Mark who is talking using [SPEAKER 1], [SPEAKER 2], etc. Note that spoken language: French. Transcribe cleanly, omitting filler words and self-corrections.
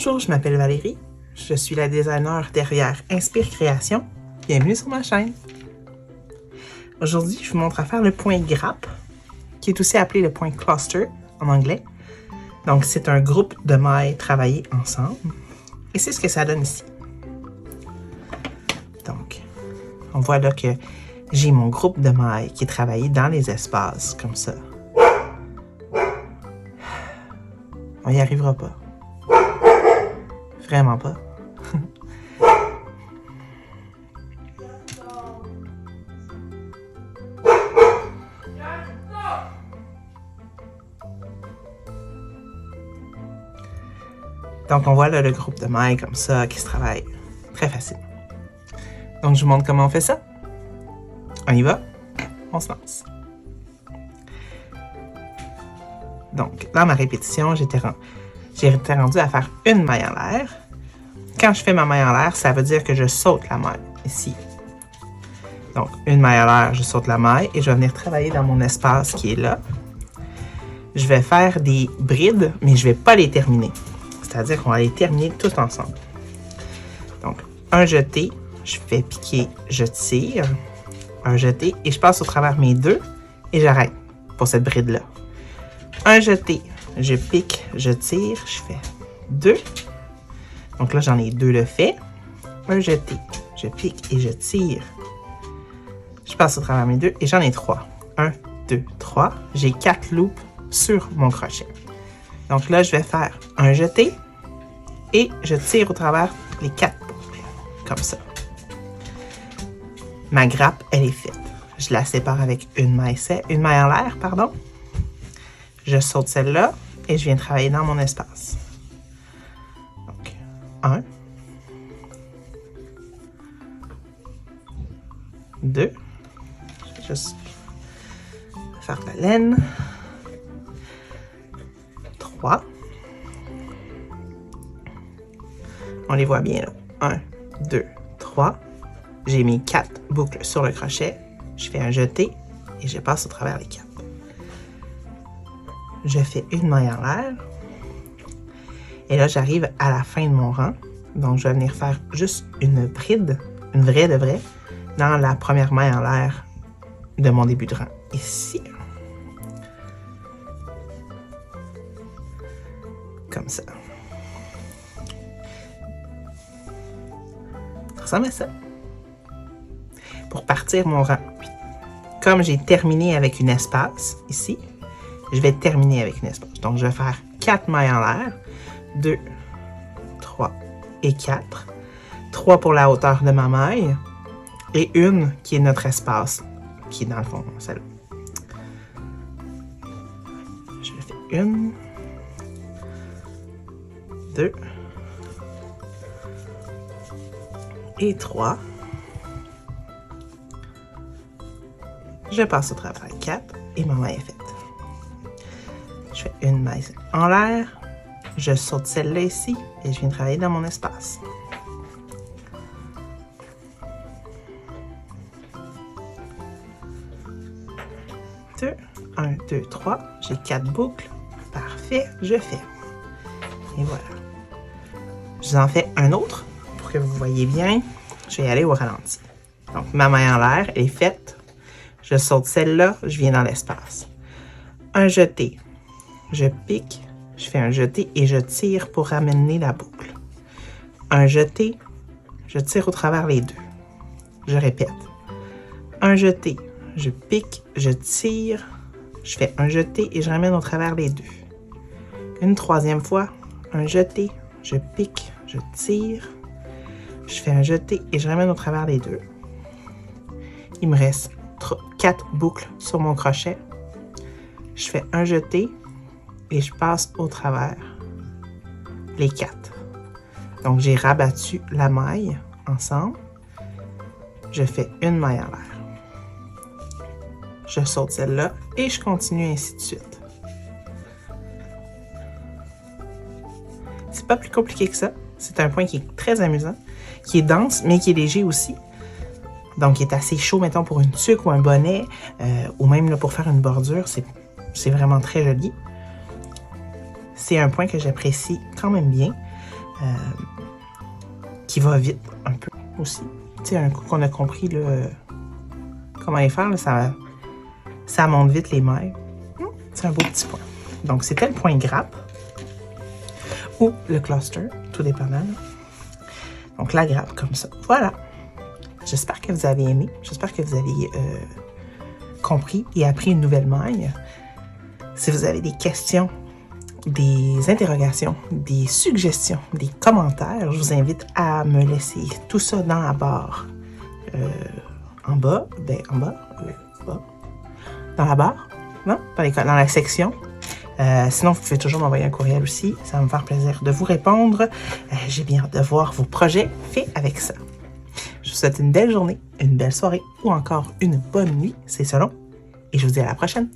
[SPEAKER 1] Bonjour, je m'appelle Valérie. Je suis la designer derrière Inspire Création. Bienvenue sur ma chaîne. Aujourd'hui, je vous montre à faire le point grappe, qui est aussi appelé le point cluster en anglais. Donc, c'est un groupe de mailles travaillées ensemble. Et c'est ce que ça donne ici. Donc, on voit là que j'ai mon groupe de mailles qui est travaillé dans les espaces, comme ça. On n'y arrivera pas. Vraiment pas. Donc, on voit là le groupe de mailles comme ça qui se travaille très facilement. Donc, je vous montre comment on fait ça. On y va. On se lance. Donc, dans ma répétition, j'étais rendu à faire une maille en l'air. Quand je fais ma maille en l'air, ça veut dire que je saute la maille ici. Donc, une maille en l'air, je saute la maille et je vais venir travailler dans mon espace qui est là. Je vais faire des brides, mais je ne vais pas les terminer. C'est-à-dire qu'on va les terminer tous ensemble. Donc, un jeté, je fais piquer, je tire. Un jeté et je passe au travers mes deux et j'arrête pour cette bride-là. Un jeté, je pique, je tire, je fais deux. Donc là, j'en ai deux le fait. Un jeté, je pique et je tire. Je passe au travers mes deux et j'en ai trois. Un, deux, trois. J'ai 4 loops sur mon crochet. Donc là, je vais faire un jeté et je tire au travers les 4 boucles, comme ça. Ma grappe, elle est faite. Je la sépare avec une maille en l'air, pardon. Je saute celle-là et je viens travailler dans mon espace. Donc, 1, 2, je vais juste faire de la laine, 3, on les voit bien là, 1, 2, 3, j'ai mis 4 boucles sur le crochet, je fais un jeté et je passe au travers les 4. Je fais une maille en l'air. Et là, j'arrive à la fin de mon rang. Donc, je vais venir faire juste une bride, une vraie de vraie, dans la première maille en l'air de mon début de rang. Ici. Comme ça. Ça ressemble à ça. Pour partir mon rang. Comme j'ai terminé avec une espace, ici, je vais terminer avec une espace. Donc, je vais faire 4 mailles en l'air. 2, 3 et 4. 3 pour la hauteur de ma maille. Et une qui est notre espace, qui est dans le fond, celle-là. Je fais 1, 2 et 3. Je passe au travers 4 et ma maille est faite. Je fais une maille en l'air, je saute celle-là ici et je viens travailler dans mon espace. Deux, 1, 2, 3, j'ai 4 boucles. Parfait, je fais. Et voilà. Je vous en fais un autre pour que vous voyez bien. Je vais y aller au ralenti. Donc, ma maille en l'air est faite. Je saute celle-là, je viens dans l'espace. Un jeté. Je pique, je fais un jeté et je tire pour ramener la boucle. Un jeté, je tire au travers les deux. Je répète. Un jeté, je pique, je tire, je fais un jeté et je ramène au travers les deux. Une troisième fois, un jeté, je pique, je tire, je fais un jeté et je ramène au travers les deux. Il me reste 4 boucles sur mon crochet. Je fais un jeté et je passe au travers les 4. Donc, j'ai rabattu la maille ensemble. Je fais une maille en l'air. Je saute celle-là et je continue ainsi de suite. C'est pas plus compliqué que ça. C'est un point qui est très amusant, qui est dense, mais qui est léger aussi. Donc, qui est assez chaud, mettons, pour une tuque ou un bonnet, ou même là, pour faire une bordure. C'est vraiment très joli. C'est un point que j'apprécie quand même bien. qui va vite un peu aussi. Tu sais, un coup qu'on a compris comment les faire, là, ça monte vite les mailles. C'est un beau petit point. Donc, c'était le point grappe ou le cluster, tout dépendant. Donc, la grappe comme ça. Voilà. J'espère que vous avez aimé. J'espère que vous avez compris et appris une nouvelle maille. Si vous avez des questions, des interrogations, des suggestions, des commentaires, je vous invite à me laisser tout ça dans la barre. En bas, dans la barre, non? Dans la section. Sinon, vous pouvez toujours m'envoyer un courriel aussi. Ça va me faire plaisir de vous répondre. J'ai bien hâte de voir vos projets faits avec ça. Je vous souhaite une belle journée, une belle soirée ou encore une bonne nuit, c'est selon. Et je vous dis à la prochaine.